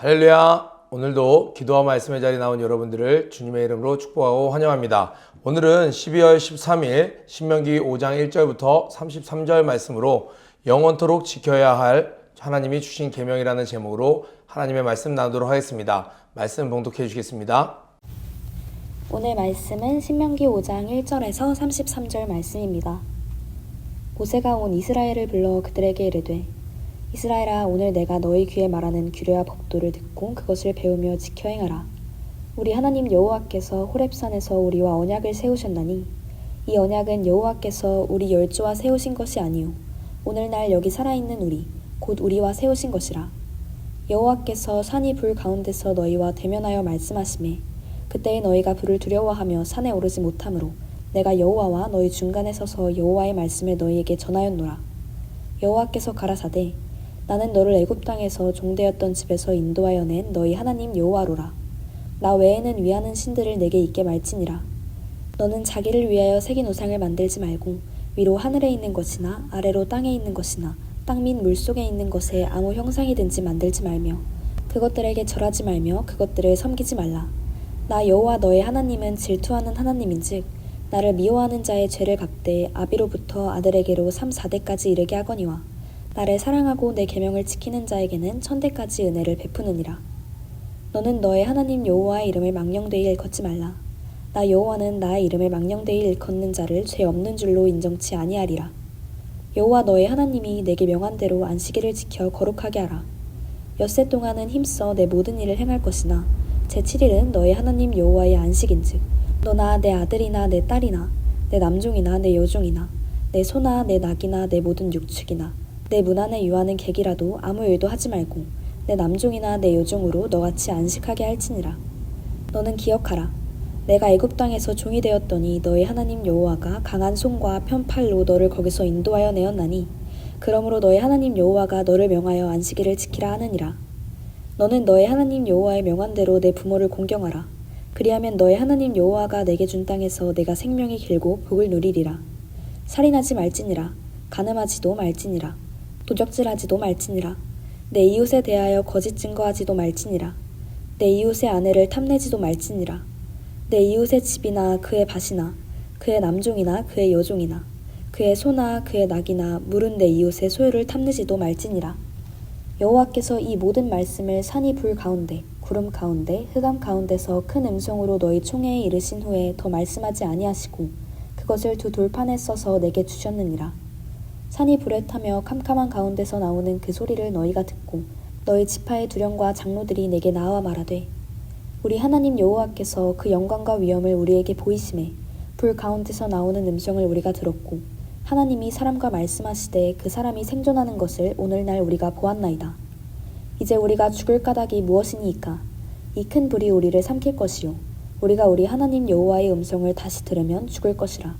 할렐루야. 오늘도 기도와 말씀의 자리에 나온 여러분들을 주님의 이름으로 축복하고 환영합니다. 오늘은 12월 13일 신명기 5장 1절부터 33절 말씀으로 영원토록 지켜야 할 하나님이 주신 계명이라는 제목으로 하나님의 말씀 나누도록 하겠습니다. 말씀 봉독해 주시겠습니다. 오늘 말씀은 신명기 5장 1절에서 33절 말씀입니다. 모세가 온 이스라엘을 불러 그들에게 이르되 이스라엘아, 오늘 내가 너희 귀에 말하는 규례와 법도를 듣고 그것을 배우며 지켜 행하라. 우리 하나님 여호와께서 호렙산에서 우리와 언약을 세우셨나니 이 언약은 여호와께서 우리 열조와 세우신 것이 아니요 오늘날 여기 살아있는 우리 곧 우리와 세우신 것이라. 여호와께서 산이 불 가운데서 너희와 대면하여 말씀하시매 그때에 너희가 불을 두려워하며 산에 오르지 못하므로 내가 여호와와 너희 중간에 서서 여호와의 말씀을 너희에게 전하였노라. 여호와께서 가라사대 나는 너를 애굽 땅에서 종되었던 집에서 인도하여 낸 너희 하나님 여호와로라. 나 외에는 위하는 신들을 내게 있게 말지니라. 너는 자기를 위하여 새긴 우상을 만들지 말고 위로 하늘에 있는 것이나 아래로 땅에 있는 것이나 땅 및 물속에 있는 것에 아무 형상이든지 만들지 말며 그것들에게 절하지 말며 그것들을 섬기지 말라. 나 여호와 너의 하나님은 질투하는 하나님인즉 나를 미워하는 자의 죄를 갚되 아비로부터 아들에게로 3, 4대까지 이르게 하거니와 나를 사랑하고 내 계명을 지키는 자에게는 1000대까지 은혜를 베푸느니라. 너는 너의 하나님 여호와의 이름을 망령되이 일컫지 말라. 나 여호와는 나의 이름을 망령되이 일컫는 자를 죄 없는 줄로 인정치 아니하리라. 여호와 너의 하나님이 내게 명한 대로 안식일을 지켜 거룩하게 하라. 엿새 동안은 힘써 내 모든 일을 행할 것이나 제7일은 너의 하나님 여호와의 안식인즉 너나 내 아들이나 내 딸이나 내 남종이나 내 여종이나 내 소나 내 낙이나 내 모든 육축이나 내 문 안에 유하는 객이라도 아무 일도 하지 말고 내 남종이나 내 여종으로 너같이 안식하게 할지니라. 너는 기억하라. 내가 애굽 땅에서 종이 되었더니 너의 하나님 여호와가 강한 손과 편팔로 너를 거기서 인도하여 내었나니 그러므로 너의 하나님 여호와가 너를 명하여 안식일을 지키라 하느니라. 너는 너의 하나님 여호와의 명한대로 내 부모를 공경하라. 그리하면 너의 하나님 여호와가 내게 준 땅에서 내가 생명이 길고 복을 누리리라. 살인하지 말지니라. 간음하지도 말지니라. 도적질하지도 말지니라. 내 이웃에 대하여 거짓 증거하지도 말지니라. 내 이웃의 아내를 탐내지도 말지니라. 내 이웃의 집이나 그의 밭이나 그의 남종이나 그의 여종이나 그의 소나 그의 낙이나 물은 내 이웃의 소유를 탐내지도 말지니라. 여호와께서 이 모든 말씀을 산이 불 가운데 구름 가운데 흑암 가운데서 큰 음성으로 너희 총회에 이르신 후에 더 말씀하지 아니하시고 그것을 두 돌판에 써서 내게 주셨느니라. 산이 불에 타며 캄캄한 가운데서 나오는 그 소리를 너희가 듣고 너희 지파의 두령과 장로들이 내게 나와 말하되 우리 하나님 여호와께서 그 영광과 위엄을 우리에게 보이심에 불 가운데서 나오는 음성을 우리가 들었고 하나님이 사람과 말씀하시되 그 사람이 생존하는 것을 오늘날 우리가 보았나이다. 이제 우리가 죽을 까닭이 무엇이니이까? 이 큰 불이 우리를 삼킬 것이요 우리가 우리 하나님 여호와의 음성을 다시 들으면 죽을 것이라.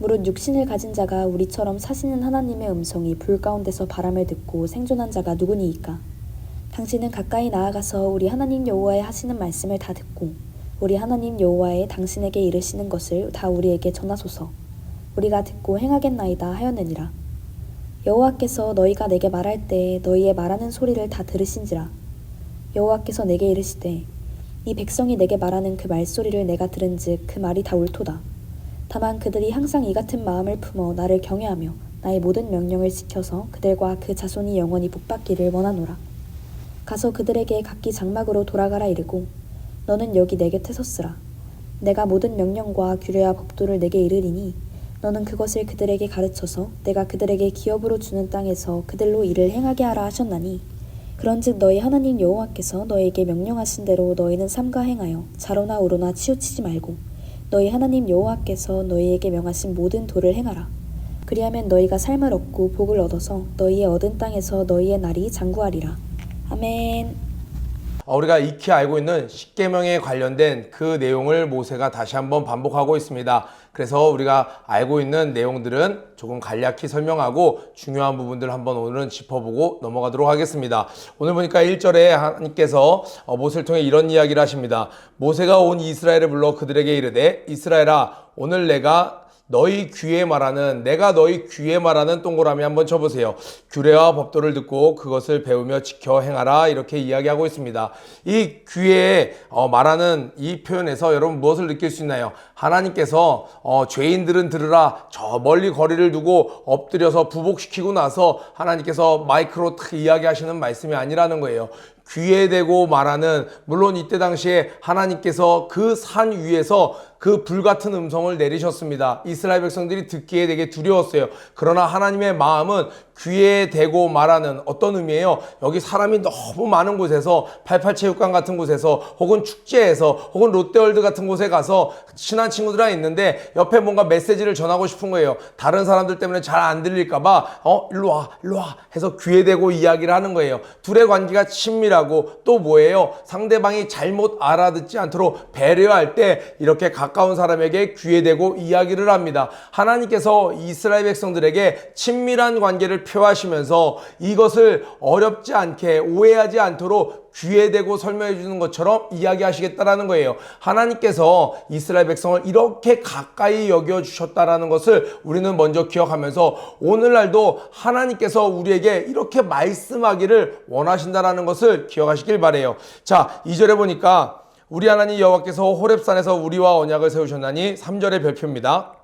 무릇 육신을 가진 자가 우리처럼 사시는 하나님의 음성이 불 가운데서 바람을 듣고 생존한 자가 누구니이까? 당신은 가까이 나아가서 우리 하나님 여호와의 하시는 말씀을 다 듣고 우리 하나님 여호와의 당신에게 이르시는 것을 다 우리에게 전하소서. 우리가 듣고 행하겠나이다 하였느니라. 여호와께서 너희가 내게 말할 때에 너희의 말하는 소리를 다 들으신지라. 여호와께서 내게 이르시되 이 백성이 내게 말하는 그 말소리를 내가 들은즉 그 말이 다 옳도다. 다만 그들이 항상 이 같은 마음을 품어 나를 경외하며 나의 모든 명령을 지켜서 그들과 그 자손이 영원히 복받기를 원하노라. 가서 그들에게 각기 장막으로 돌아가라 이르고 너는 여기 내 곁에 섰으라. 내가 모든 명령과 규례와 법도를 내게 이르리니 너는 그것을 그들에게 가르쳐서 내가 그들에게 기업으로 주는 땅에서 그들로 일을 행하게 하라 하셨나니 그런즉 너희 하나님 여호와께서 너희에게 명령하신 대로 너희는 삼가 행하여 좌로나 우로나 치우치지 말고 너희 하나님 여호와께서 너희에게 명하신 모든 도를 행하라. 그리하면 너희가 삶을 얻고 복을 얻어서 너희의 얻은 땅에서 너희의 날이 장구하리라. 아멘. 우리가 익히 알고 있는 십계명에 관련된 그 내용을 모세가 다시 한번 반복하고 있습니다. 그래서 우리가 알고 있는 내용들은 조금 간략히 설명하고 중요한 부분들 한번 오늘은 짚어보고 넘어가도록 하겠습니다. 오늘 보니까 1절에 하나님께서 모세를 통해 이런 이야기를 하십니다. 모세가 온 이스라엘을 불러 그들에게 이르되 이스라엘아, 오늘 내가 너희 귀에 말하는, 내가 너희 귀에 말하는 동그라미 한번 쳐보세요. 규례와 법도를 듣고 그것을 배우며 지켜 행하라, 이렇게 이야기하고 있습니다. 이 귀에 말하는 이 표현에서 여러분 무엇을 느낄 수 있나요? 하나님께서 죄인들은 들으라, 저 멀리 거리를 두고 엎드려서 부복시키고 나서 하나님께서 마이크로 탁 이야기하시는 말씀이 아니라는 거예요. 귀에 대고 말하는, 물론 이때 당시에 하나님께서 그 산 위에서 그 불같은 음성을 내리셨습니다. 이스라엘 백성들이 듣기에 되게 두려웠어요. 그러나 하나님의 마음은 귀에 대고 말하는, 어떤 의미예요? 여기 사람이 너무 많은 곳에서, 88체육관 같은 곳에서, 혹은 축제에서, 혹은 롯데월드 같은 곳에 가서 친한 친구들이 있는데 옆에 뭔가 메시지를 전하고 싶은 거예요. 다른 사람들 때문에 잘 안 들릴까봐 일로 와 해서 귀에 대고 이야기를 하는 거예요. 둘의 관계가 친밀하고, 또 뭐예요? 상대방이 잘못 알아듣지 않도록 배려할 때 이렇게 가까운 사람에게 귀에 대고 이야기를 합니다. 하나님께서 이스라엘 백성들에게 친밀한 관계를 표하시면서 이것을 어렵지 않게, 오해하지 않도록 귀에 대고 설명해 주는 것처럼 이야기하시겠다라는 거예요. 하나님께서 이스라엘 백성을 이렇게 가까이 여겨 주셨다라는 것을 우리는 먼저 기억하면서, 오늘날도 하나님께서 우리에게 이렇게 말씀하기를 원하신다라는 것을 기억하시길 바라요. 자, 2절에 보니까 우리 하나님 여호와께서 호렙산에서 우리와 언약을 세우셨나니, 3절의 별표입니다.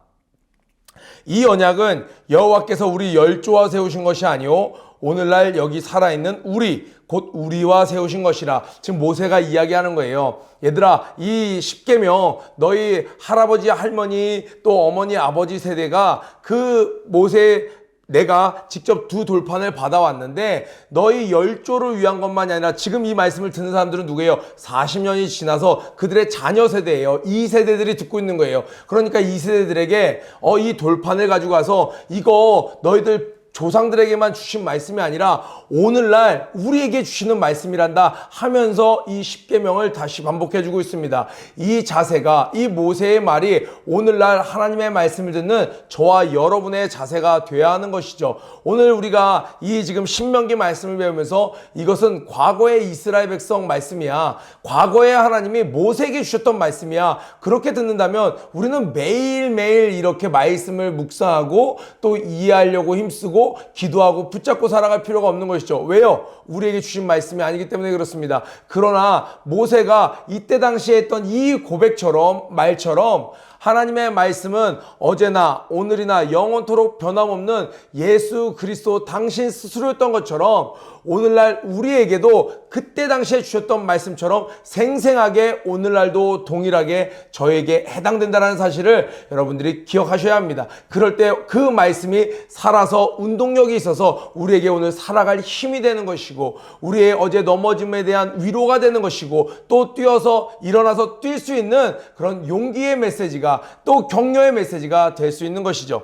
이 언약은 여호와께서 우리 열조와 세우신 것이 아니오 오늘날 여기 살아있는 우리, 곧 우리와 세우신 것이라. 지금 모세가 이야기하는 거예요. 얘들아, 이 십계명, 너희 할아버지, 할머니, 또 어머니, 아버지 세대가 그 모세, 내가 직접 두 돌판을 받아왔는데 너희 열조를 위한 것만이 아니라, 지금 이 말씀을 듣는 사람들은 누구예요? 40년이 지나서 그들의 자녀 세대예요. 이 세대들이 듣고 있는 거예요. 그러니까 이 세대들에게 이 돌판을 가지고 가서, 이거 너희들 조상들에게만 주신 말씀이 아니라 오늘날 우리에게 주시는 말씀이란다 하면서 이 십계명을 다시 반복해주고 있습니다. 이 자세가, 이 모세의 말이 오늘날 하나님의 말씀을 듣는 저와 여러분의 자세가 되어야 하는 것이죠. 오늘 우리가 이 지금 신명기 말씀을 배우면서 이것은 과거의 이스라엘 백성 말씀이야, 과거에 하나님이 모세에게 주셨던 말씀이야, 그렇게 듣는다면 우리는 매일매일 이렇게 말씀을 묵상하고 또 이해하려고 힘쓰고 기도하고 붙잡고 살아갈 필요가 없는 것이죠. 왜요? 우리에게 주신 말씀이 아니기 때문에 그렇습니다. 그러나 모세가 이때 당시에 했던 이 고백처럼, 말처럼 하나님의 말씀은 어제나 오늘이나 영원토록 변함없는 예수 그리스도 당신 스스로였던 것처럼, 오늘날 우리에게도 그때 당시에 주셨던 말씀처럼 생생하게 오늘날도 동일하게 저에게 해당된다는 사실을 여러분들이 기억하셔야 합니다. 그럴 때 그 말씀이 살아서 운동력이 있어서 우리에게 오늘 살아갈 힘이 되는 것이고, 우리의 어제 넘어짐에 대한 위로가 되는 것이고, 또 뛰어서 일어나서 뛸 수 있는 그런 용기의 메시지가, 또 격려의 메시지가 될 수 있는 것이죠.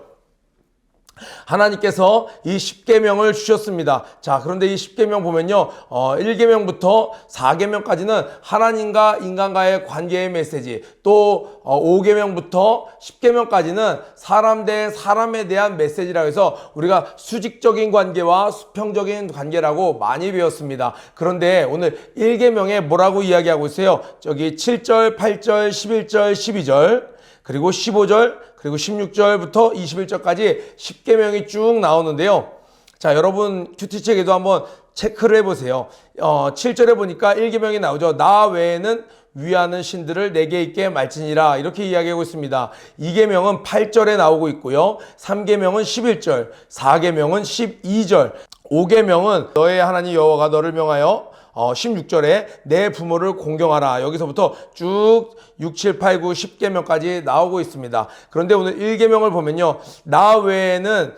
하나님께서 이 십계명을 주셨습니다. 자, 그런데 이 십계명 보면요, 1계명부터 4계명까지는 하나님과 인간과의 관계의 메시지, 또 5계명부터 10계명까지는 사람 대 사람에 대한 메시지라고 해서 우리가 수직적인 관계와 수평적인 관계라고 많이 배웠습니다. 그런데 오늘 1계명에 뭐라고 이야기하고 있어요? 저기 7절, 8절, 11절, 12절, 그리고 15절, 그리고 16절부터 21절까지 10계명이 쭉 나오는데요. 자, 여러분 큐티책에도 한번 체크를 해보세요. 7절에 보니까 1계명이 나오죠. 나 외에는 위하는 신들을 내게 있게 말지니라, 이렇게 이야기하고 있습니다. 2계명은 8절에 나오고 있고요. 3계명은 11절, 4계명은 12절, 5계명은 너의 하나님 여호와가 너를 명하여 16절에 내 부모를 공경하라, 여기서부터 쭉 6, 7, 8, 9, 10계명까지 나오고 있습니다. 그런데 오늘 1계명을 보면요, 나 외에는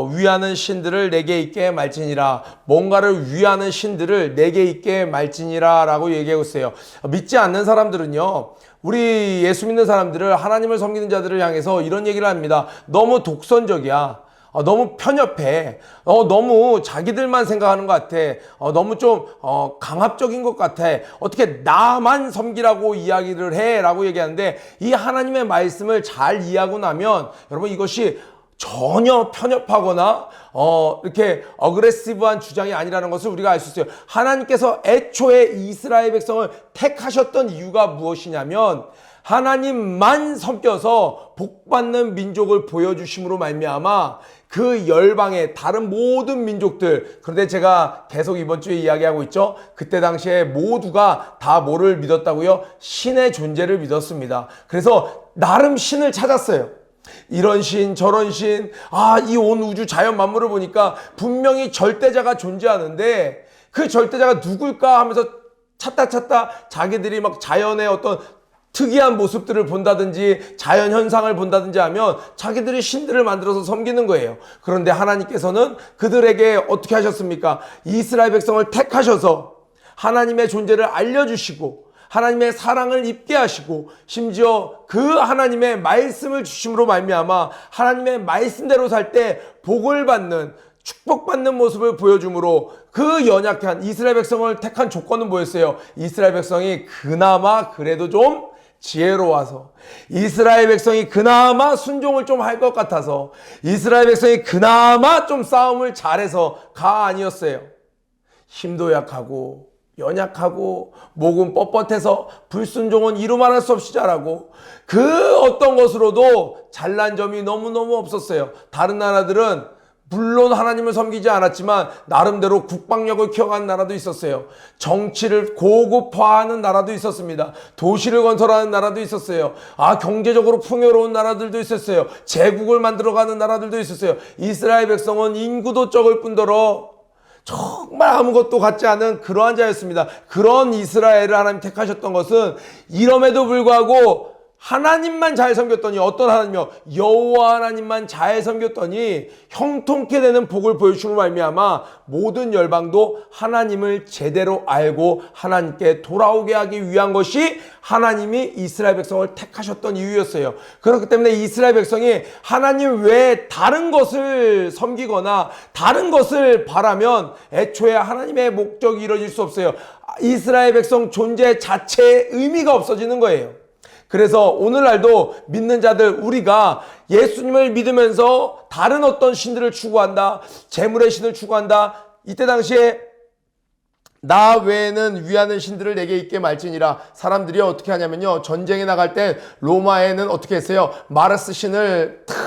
위하는 신들을 내게 있게 말지니라, 뭔가를 위하는 신들을 내게 있게 말지니라 라고 얘기하고 있어요. 믿지 않는 사람들은요, 우리 예수 믿는 사람들을, 하나님을 섬기는 자들을 향해서 이런 얘기를 합니다. 너무 독선적이야, 너무 편협해, 너무 자기들만 생각하는 것 같아, 너무 좀 강압적인 것 같아, 어떻게 나만 섬기라고 이야기를 해 라고 얘기하는데, 이 하나님의 말씀을 잘 이해하고 나면 여러분, 이것이 전혀 편협하거나 이렇게 어그레시브한 주장이 아니라는 것을 우리가 알 수 있어요. 하나님께서 애초에 이스라엘 백성을 택하셨던 이유가 무엇이냐면, 하나님만 섬겨서 복받는 민족을 보여주심으로 말미암아 그 열방의 다른 모든 민족들, 그런데 제가 계속 이번 주에 이야기하고 있죠. 그때 당시에 모두가 다 뭐를 믿었다고요? 신의 존재를 믿었습니다. 그래서 나름 신을 찾았어요. 이런 신 저런 신, 이 온 우주 자연 만물을 보니까 분명히 절대자가 존재하는데 그 절대자가 누굴까 하면서 찾다 자기들이 막 자연의 어떤 특이한 모습들을 본다든지 자연 현상을 본다든지 하면 자기들이 신들을 만들어서 섬기는 거예요. 그런데 하나님께서는 그들에게 어떻게 하셨습니까? 이스라엘 백성을 택하셔서 하나님의 존재를 알려주시고 하나님의 사랑을 입게 하시고 심지어 그 하나님의 말씀을 주심으로 말미암아 하나님의 말씀대로 살 때 복을 받는 축복받는 모습을 보여주므로 그 연약한 이스라엘 백성을 택한 조건은 뭐였어요? 이스라엘 백성이 그나마 그래도 좀 지혜로워서, 이스라엘 백성이 그나마 순종을 좀 할 것 같아서, 이스라엘 백성이 그나마 좀 싸움을 잘해서가 아니었어요. 힘도 약하고 연약하고 목은 뻣뻣해서 불순종은 이루 말할 수 없이 잘하고 그 어떤 것으로도 잘난 점이 너무너무 없었어요. 다른 나라들은 물론 하나님을 섬기지 않았지만 나름대로 국방력을 키워가는 나라도 있었어요. 정치를 고급화하는 나라도 있었습니다. 도시를 건설하는 나라도 있었어요. 경제적으로 풍요로운 나라들도 있었어요. 제국을 만들어가는 나라들도 있었어요. 이스라엘 백성은 인구도 적을 뿐더러 정말 아무것도 같지 않은 그러한 자였습니다. 그런 이스라엘을 하나님 택하셨던 것은 이럼에도 불구하고 하나님만 잘 섬겼더니, 어떤 하나님이요? 여호와 하나님만 잘 섬겼더니 형통케 되는 복을 보여주심으로 말미암아 모든 열방도 하나님을 제대로 알고 하나님께 돌아오게 하기 위한 것이 하나님이 이스라엘 백성을 택하셨던 이유였어요. 그렇기 때문에 이스라엘 백성이 하나님 외에 다른 것을 섬기거나 다른 것을 바라면 애초에 하나님의 목적이 이루어질 수 없어요. 이스라엘 백성 존재 자체의 의미가 없어지는 거예요. 그래서 오늘날도 믿는 자들, 우리가 예수님을 믿으면서 다른 어떤 신들을 추구한다, 재물의 신을 추구한다. 이때 당시에 나 외에는 위하는 신들을 내게 있게 말지니라. 사람들이 어떻게 하냐면요, 전쟁에 나갈 때 로마에는 어떻게 했어요? 마르스 신을 탁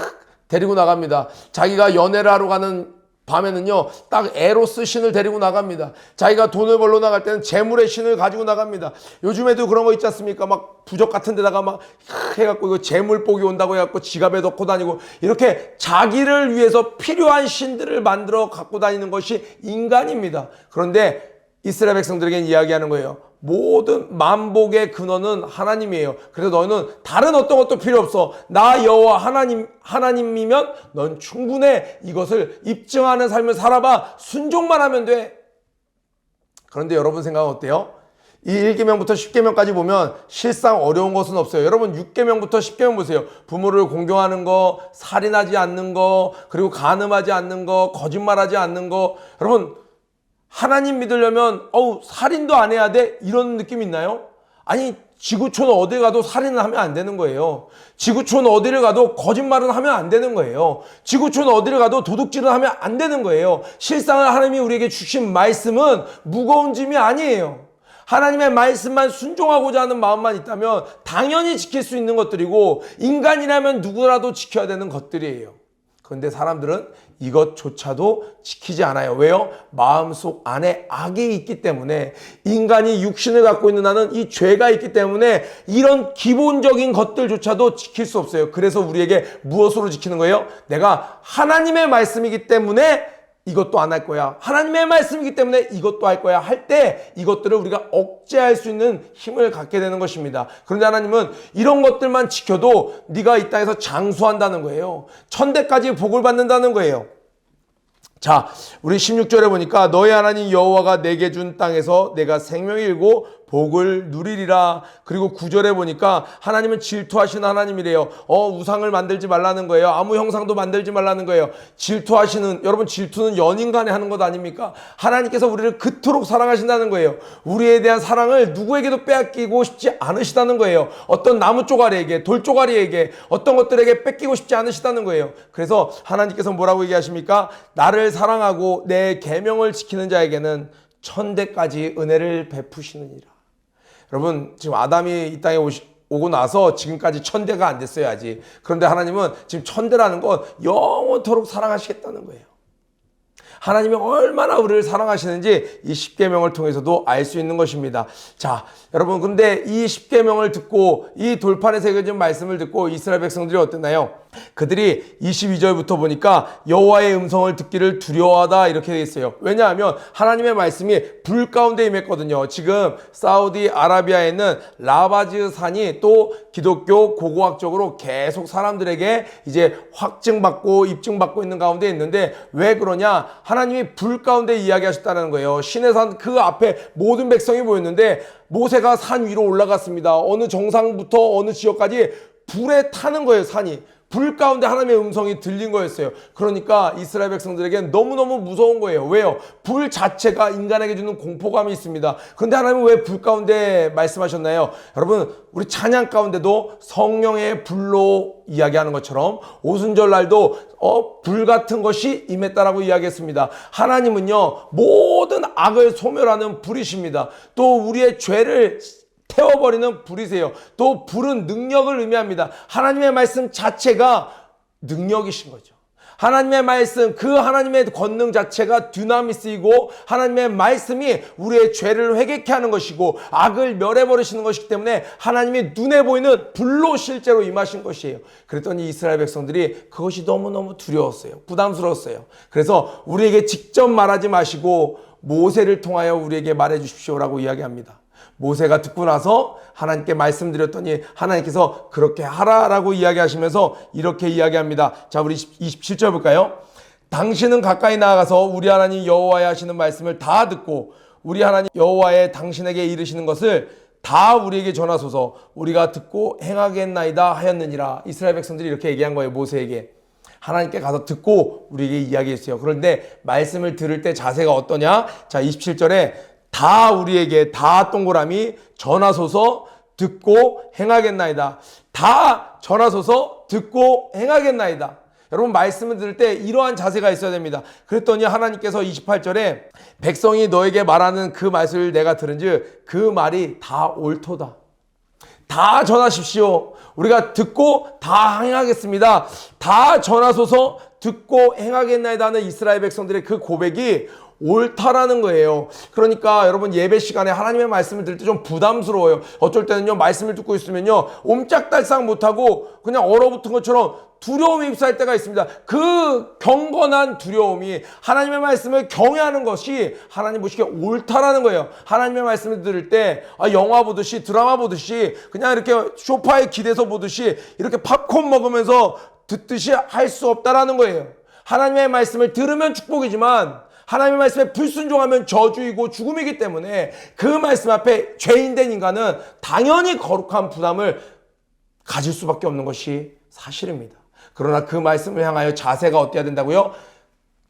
데리고 나갑니다. 자기가 연애를 하러 가는 밤에는요, 딱 에로스 신을 데리고 나갑니다. 자기가 돈을 벌러 나갈 때는 재물의 신을 가지고 나갑니다. 요즘에도 그런 거 있지 않습니까? 막 부적 같은 데다가 막 해갖고 이거 재물복이 온다고 해갖고 지갑에 넣고 다니고, 이렇게 자기를 위해서 필요한 신들을 만들어 갖고 다니는 것이 인간입니다. 그런데 이스라엘 백성들에게 이야기하는 거예요. 모든 만복의 근원은 하나님이에요. 그래서 너희는 다른 어떤 것도 필요 없어. 나 여호와 하나님이면 넌 충분해. 이것을 입증하는 삶을 살아봐. 순종만 하면 돼. 그런데 여러분 생각은 어때요? 이 1계명부터 10계명까지 보면 실상 어려운 것은 없어요. 여러분 6계명부터 10계명 보세요. 부모를 공경하는 거, 살인하지 않는 거, 그리고 간음하지 않는 거, 거짓말하지 않는 거. 여러분 하나님 믿으려면 살인도 안 해야 돼? 이런 느낌 있나요? 아니, 지구촌 어딜 가도 살인을 하면 안 되는 거예요. 지구촌 어디를 가도 거짓말은 하면 안 되는 거예요. 지구촌 어디를 가도 도둑질은 하면 안 되는 거예요. 실상은 하나님이 우리에게 주신 말씀은 무거운 짐이 아니에요. 하나님의 말씀만 순종하고자 하는 마음만 있다면 당연히 지킬 수 있는 것들이고, 인간이라면 누구라도 지켜야 되는 것들이에요. 그런데 사람들은 이것조차도 지키지 않아요. 왜요? 마음속 안에 악이 있기 때문에, 인간이 육신을 갖고 있는 나는 이 죄가 있기 때문에 이런 기본적인 것들조차도 지킬 수 없어요. 그래서 우리에게 무엇으로 지키는 거예요? 내가 하나님의 말씀이기 때문에 이것도 안 할 거야, 하나님의 말씀이기 때문에 이것도 할 거야 할 때 이것들을 우리가 억제할 수 있는 힘을 갖게 되는 것입니다. 그런데 하나님은 이런 것들만 지켜도 네가 이 땅에서 장수한다는 거예요. 천대까지 복을 받는다는 거예요. 자, 우리 16절에 보니까 너희 하나님 여호와가 내게 준 땅에서 내가 생명이 일고 복을 누리리라. 그리고 9절에 보니까 하나님은 질투하시는 하나님이래요. 우상을 만들지 말라는 거예요. 아무 형상도 만들지 말라는 거예요. 질투하시는, 여러분 질투는 연인 간에 하는 것 아닙니까? 하나님께서 우리를 그토록 사랑하신다는 거예요. 우리에 대한 사랑을 누구에게도 빼앗기고 싶지 않으시다는 거예요. 어떤 나무 쪼가리에게, 돌 쪼가리에게, 어떤 것들에게 뺏기고 싶지 않으시다는 거예요. 그래서 하나님께서 뭐라고 얘기하십니까? 나를 사랑하고 내 계명을 지키는 자에게는 천대까지 은혜를 베푸시느니라. 여러분, 지금 아담이 이 땅에 오고 나서 지금까지 천대가 안 됐어요, 아직. 그런데 하나님은 지금 천대라는 건 영원토록 사랑하시겠다는 거예요. 하나님이 얼마나 우리를 사랑하시는지 이 십계명을 통해서도 알 수 있는 것입니다. 자, 여러분, 근데 이 십계명을 듣고 이 돌판에 새겨진 말씀을 듣고 이스라엘 백성들이 어땠나요? 그들이 22절부터 보니까 여호와의 음성을 듣기를 두려워하다 이렇게 돼 있어요. 왜냐하면 하나님의 말씀이 불 가운데 임했거든요. 지금 사우디아라비아에 있는 라바즈 산이 또 기독교 고고학적으로 계속 사람들에게 이제 확증받고 입증받고 있는 가운데 있는데, 왜 그러냐? 하나님이 불 가운데 이야기하셨다는 거예요. 시내산 그 앞에 모든 백성이 보였는데 모세가 산 위로 올라갔습니다. 어느 정상부터 어느 지역까지 불에 타는 거예요, 산이. 불 가운데 하나님의 음성이 들린 거였어요. 그러니까 이스라엘 백성들에겐 너무너무 무서운 거예요. 왜요? 불 자체가 인간에게 주는 공포감이 있습니다. 그런데 하나님은 왜 불 가운데 말씀하셨나요? 여러분, 우리 찬양 가운데도 성령의 불로 이야기하는 것처럼 오순절 날도 불 같은 것이 임했다라고 이야기했습니다. 하나님은요, 모든 악을 소멸하는 불이십니다. 또 우리의 죄를 태워버리는 불이세요. 또 불은 능력을 의미합니다. 하나님의 말씀 자체가 능력이신 거죠. 하나님의 말씀, 그 하나님의 권능 자체가 dynamit이고 하나님의 말씀이 우리의 죄를 회개케 하는 것이고 악을 멸해버리시는 것이기 때문에 하나님이 눈에 보이는 불로 실제로 임하신 것이에요. 그랬더니 이스라엘 백성들이 그것이 너무너무 두려웠어요. 부담스러웠어요. 그래서 우리에게 직접 말하지 마시고 모세를 통하여 우리에게 말해 주십시오라고 이야기합니다. 모세가 듣고 나서 하나님께 말씀드렸더니 하나님께서 그렇게 하라라고 이야기하시면서 이렇게 이야기합니다. 자, 우리 27절 볼까요? 당신은 가까이 나아가서 우리 하나님 여호와의 하시는 말씀을 다 듣고 우리 하나님 여호와의 당신에게 이르시는 것을 다 우리에게 전하소서. 우리가 듣고 행하겠나이다 하였느니라. 이스라엘 백성들이 이렇게 얘기한 거예요, 모세에게. 하나님께 가서 듣고 우리에게 이야기했어요. 그런데 말씀을 들을 때 자세가 어떠냐? 자, 27절에 다 우리에게, 다 동그라미 전하소서, 듣고 행하겠나이다. 다 전하소서, 듣고 행하겠나이다. 여러분, 말씀을 들을 때 이러한 자세가 있어야 됩니다. 그랬더니 하나님께서 28절에 백성이 너에게 말하는 그 말씀을 내가 들은즉 그 말이 다 옳도다. 다 전하십시오. 우리가 듣고 다 행하겠습니다. 다 전하소서, 듣고 행하겠나이다 하는 이스라엘 백성들의 그 고백이 옳다라는 거예요. 그러니까 여러분, 예배 시간에 하나님의 말씀을 들을 때 좀 부담스러워요. 어쩔 때는요, 말씀을 듣고 있으면요, 옴짝달싹 못하고 그냥 얼어붙은 것처럼 두려움이 휩싸일 때가 있습니다. 그 경건한 두려움이 하나님의 말씀을 경외하는 것이 하나님 보시기에 옳다라는 거예요. 하나님의 말씀을 들을 때 영화 보듯이, 드라마 보듯이, 그냥 이렇게 소파에 기대서 보듯이 이렇게 팝콘 먹으면서 듣듯이 할 수 없다라는 거예요. 하나님의 말씀을 들으면 축복이지만 하나님의 말씀에 불순종하면 저주이고 죽음이기 때문에 그 말씀 앞에 죄인된 인간은 당연히 거룩한 부담을 가질 수밖에 없는 것이 사실입니다. 그러나 그 말씀을 향하여 자세가 어때야 된다고요?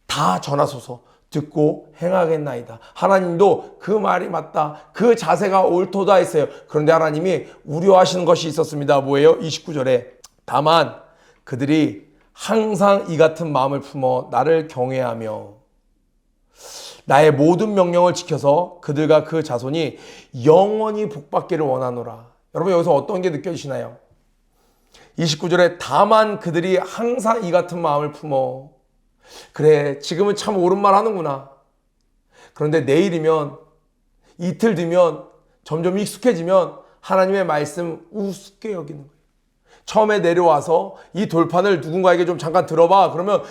다 전하소서, 듣고 행하겠나이다. 하나님도 그 말이 맞다, 그 자세가 옳도다 했어요. 그런데 하나님이 우려하시는 것이 있었습니다. 뭐예요? 29절에 다만 그들이 항상 이 같은 마음을 품어 나를 경외하며 나의 모든 명령을 지켜서 그들과 그 자손이 영원히 복받기를 원하노라. 여러분, 여기서 어떤 게 느껴지시나요? 29절에 다만 그들이 항상 이 같은 마음을 품어. 그래, 지금은 참 옳은 말 하는구나. 그런데 내일이면, 이틀 뒤면, 점점 익숙해지면 하나님의 말씀 우습게 여기는 거예요. 처음에 내려와서 이 돌판을 누군가에게 좀 잠깐 들어봐. 그러면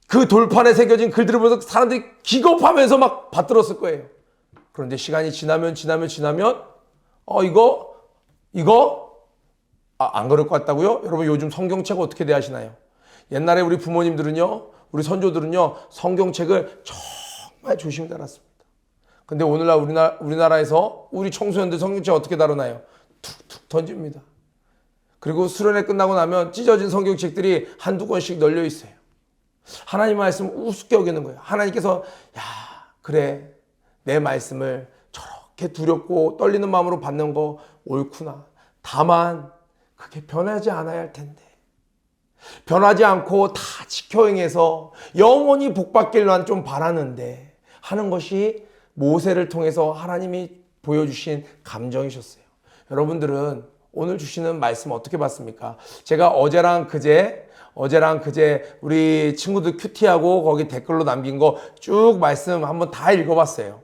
그 돌판에 새겨진 글들을 보면서 사람들이 기겁하면서 막 받들었을 거예요. 그런데 시간이 지나면 이거 안 그럴 것 같다고요? 여러분, 요즘 성경책 어떻게 대하시나요? 옛날에 우리 부모님들은요, 우리 선조들은요, 성경책을 정말 조심히 달았습니다. 근데 오늘날 우리나라에서 우리 청소년들 성경책 어떻게 다루나요? 툭툭 던집니다. 그리고 수련회 끝나고 나면 찢어진 성경책들이 한두 권씩 널려 있어요. 하나님 말씀 우습게 여기는 거예요. 하나님께서 그래, 내 말씀을 저렇게 두렵고 떨리는 마음으로 받는 거 옳구나. 다만 그게 변하지 않아야 할 텐데, 변하지 않고 다 지켜 행해서 영원히 복받길만 좀 바라는데 하는 것이 모세를 통해서 하나님이 보여주신 감정이셨어요. 여러분들은 오늘 주시는 말씀 어떻게 봤습니까? 제가 어제랑 그제 우리 친구들 큐티하고 거기 댓글로 남긴 거 쭉 말씀 한번 다 읽어봤어요.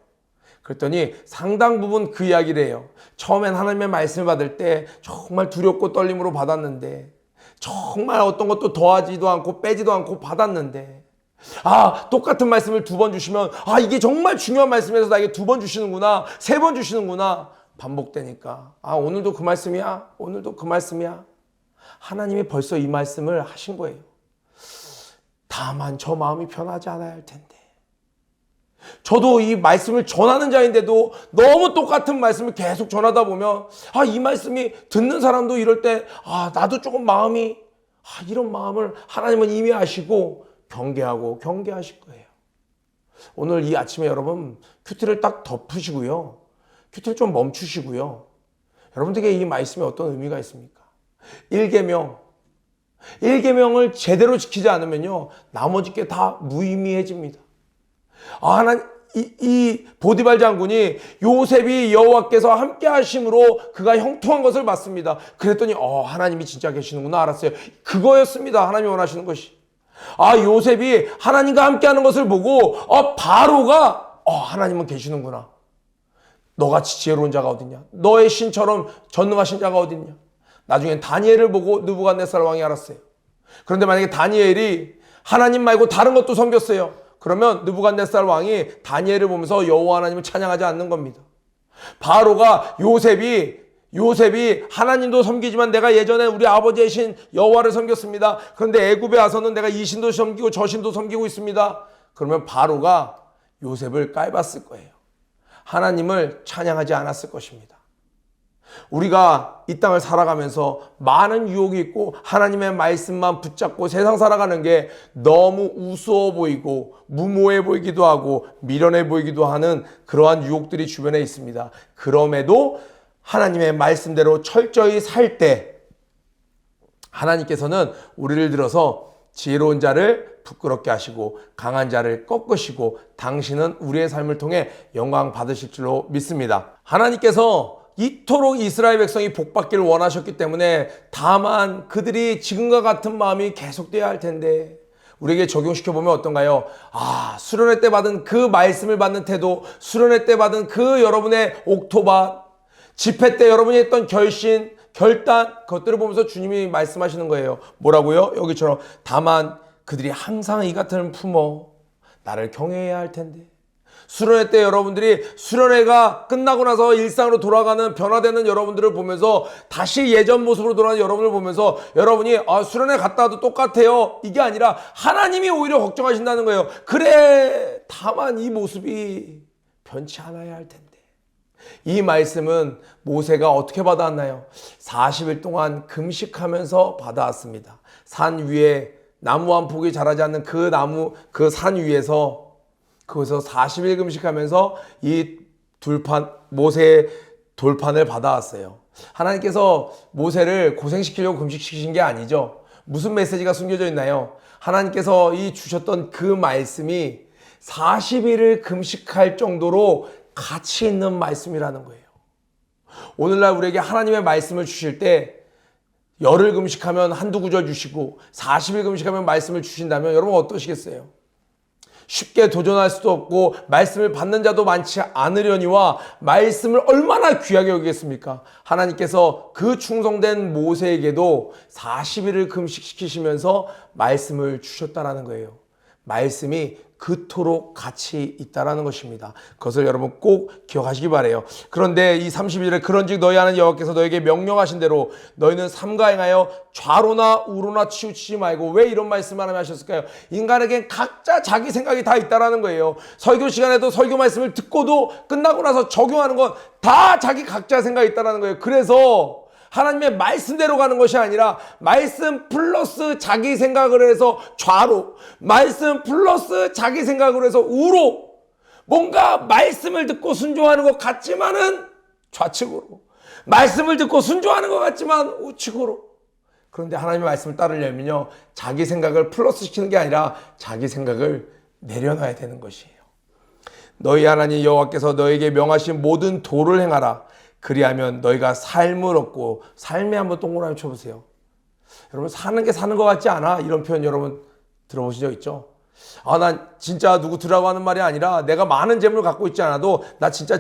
그랬더니 상당 부분 그 이야기를 해요. 처음엔 하나님의 말씀을 받을 때 정말 두렵고 떨림으로 받았는데, 정말 어떤 것도 더하지도 않고 빼지도 않고 받았는데, 똑같은 말씀을 2번 주시면, 이게 정말 중요한 말씀에서 나에게 2번 주시는구나, 3번 주시는구나, 반복되니까, 오늘도 그 말씀이야? 오늘도 그 말씀이야? 하나님이 벌써 이 말씀을 하신 거예요. 다만 저 마음이 변하지 않아야 할 텐데. 저도 이 말씀을 전하는 자인데도 너무 똑같은 말씀을 계속 전하다 보면, 이 말씀이 듣는 사람도 이럴 때, 나도 조금 마음이, 이런 마음을 하나님은 이미 아시고 경계하실 거예요. 오늘 이 아침에 여러분 큐티를 딱 덮으시고요. 큐티를 좀 멈추시고요. 여러분들에게 이 말씀이 어떤 의미가 있습니까? 1계명을 제대로 지키지 않으면요, 나머지 게 다 무의미해집니다. 이 보디발 장군이 요셉이 여호와께서 함께 하심으로 그가 형통한 것을 봤습니다. 그랬더니 하나님이 진짜 계시는구나 알았어요. 그거였습니다. 하나님이 원하시는 것이. 요셉이 하나님과 함께 하는 것을 보고 바로가 하나님은 계시는구나. 너같이 지혜로운 자가 어딨냐? 너의 신처럼 전능하신 자가 어딨냐? 나중엔 다니엘을 보고 느부갓네살 왕이 알았어요. 그런데 만약에 다니엘이 하나님 말고 다른 것도 섬겼어요. 그러면 느부갓네살 왕이 다니엘을 보면서 여호와 하나님을 찬양하지 않는 겁니다. 바로가 요셉이 하나님도 섬기지만 내가 예전에 우리 아버지의 신 여호와를 섬겼습니다. 그런데 애굽에 와서는 내가 이 신도 섬기고 저 신도 섬기고 있습니다. 그러면 바로가 요셉을 깔봤을 거예요. 하나님을 찬양하지 않았을 것입니다. 우리가 이 땅을 살아가면서 많은 유혹이 있고 하나님의 말씀만 붙잡고 세상 살아가는 게 너무 우스워 보이고 무모해 보이기도 하고 미련해 보이기도 하는 그러한 유혹들이 주변에 있습니다. 그럼에도 하나님의 말씀대로 철저히 살 때 하나님께서는 우리를 들어서 지혜로운 자를 부끄럽게 하시고 강한 자를 꺾으시고 당신은 우리의 삶을 통해 영광 받으실 줄로 믿습니다. 하나님께서 이토록 이스라엘 백성이 복받기를 원하셨기 때문에 다만 그들이 지금과 같은 마음이 계속돼야 할 텐데 우리에게 적용시켜보면 어떤가요? 수련회 때 받은 그 말씀을 받는 태도, 수련회 때 받은 그 여러분의 옥토바, 집회 때 여러분이 했던 결심, 결단, 그것들을 보면서 주님이 말씀하시는 거예요. 뭐라고요? 여기처럼 다만 그들이 항상 이 같은 품어 나를 경외해야 할 텐데. 수련회 때 여러분들이 수련회가 끝나고 나서 일상으로 돌아가는 변화되는 여러분들을 보면서 다시 예전 모습으로 돌아가는 여러분을 보면서 여러분이 수련회 갔다 와도 똑같아요. 이게 아니라 하나님이 오히려 걱정하신다는 거예요. 그래, 다만 이 모습이 변치 않아야 할 텐데. 이 말씀은 모세가 어떻게 받아왔나요? 40일 동안 금식하면서 받아왔습니다. 산 위에 나무 한 폭이 자라지 않는 그 나무, 그 산 위에서 거기서 40일 금식하면서 이 모세의 돌판을 받아왔어요. 하나님께서 모세를 고생시키려고 금식시키신 게 아니죠. 무슨 메시지가 숨겨져 있나요? 하나님께서 이 주셨던 그 말씀이 40일을 금식할 정도로 가치 있는 말씀이라는 거예요. 오늘날 우리에게 하나님의 말씀을 주실 때 열흘 금식하면 한두 구절 주시고 40일 금식하면 말씀을 주신다면 여러분 어떠시겠어요? 쉽게 도전할 수도 없고 말씀을 받는 자도 많지 않으려니와 말씀을 얼마나 귀하게 여기겠습니까? 하나님께서 그 충성된 모세에게도 40일을 금식시키시면서 말씀을 주셨다라는 거예요. 말씀이 그토록 가치 있다라는 것입니다. 그것을 여러분 꼭 기억하시기 바라요. 그런데 이 30일에 그런즉 너희 하나님 여호와께서 너에게 명령하신 대로 너희는 삼가 행하여 좌로나 우로나 치우치지 말고. 왜 이런 말씀을 하나님 하셨을까요? 인간에겐 각자 자기 생각이 다 있다라는 거예요. 설교 시간에도 설교 말씀을 듣고도 끝나고 나서 적용하는 건 다 자기 각자 생각이 있다라는 거예요. 그래서 하나님의 말씀대로 가는 것이 아니라 말씀 플러스 자기 생각을 해서 좌로, 말씀 플러스 자기 생각으로 해서 우로, 뭔가 말씀을 듣고 순종하는 것 같지만은 좌측으로, 말씀을 듣고 순종하는 것 같지만 우측으로. 그런데 하나님의 말씀을 따르려면요, 자기 생각을 플러스 시키는 게 아니라 자기 생각을 내려놔야 되는 것이에요. 너희 하나님 여호와께서 너에게 명하신 모든 도를 행하라. 그리하면 너희가 삶을 얻고 삶에 한번 동그라미 쳐보세요. 여러분 사는 게 사는 것 같지 않아? 이런 표현 여러분 들어보신 적 있죠? 아, 난 진짜 누구 들으라고 하는 말이 아니라 내가 많은 재물을 갖고 있지 않아도 나 진짜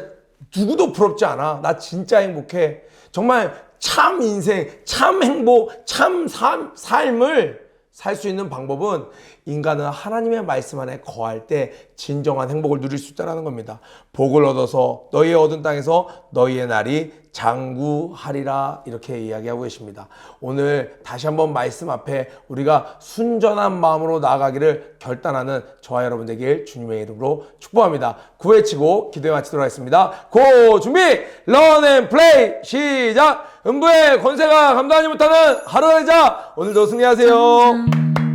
누구도 부럽지 않아. 나 진짜 행복해. 정말 참 인생, 참 행복, 참 삶을 살 수 있는 방법은 인간은 하나님의 말씀 안에 거할 때 진정한 행복을 누릴 수 있다는 겁니다. 복을 얻어서 너희의 얻은 땅에서 너희의 날이 장구하리라 이렇게 이야기하고 계십니다. 오늘 다시 한번 말씀 앞에 우리가 순전한 마음으로 나아가기를 결단하는 저와 여러분 되길 주님의 이름으로 축복합니다. 구회치고 기도에 마치도록 하겠습니다. 고 준비 런앤플레이 시작. 음부의 권세가 감당하지 못하는 하루가 되자. 오늘도 승리하세요.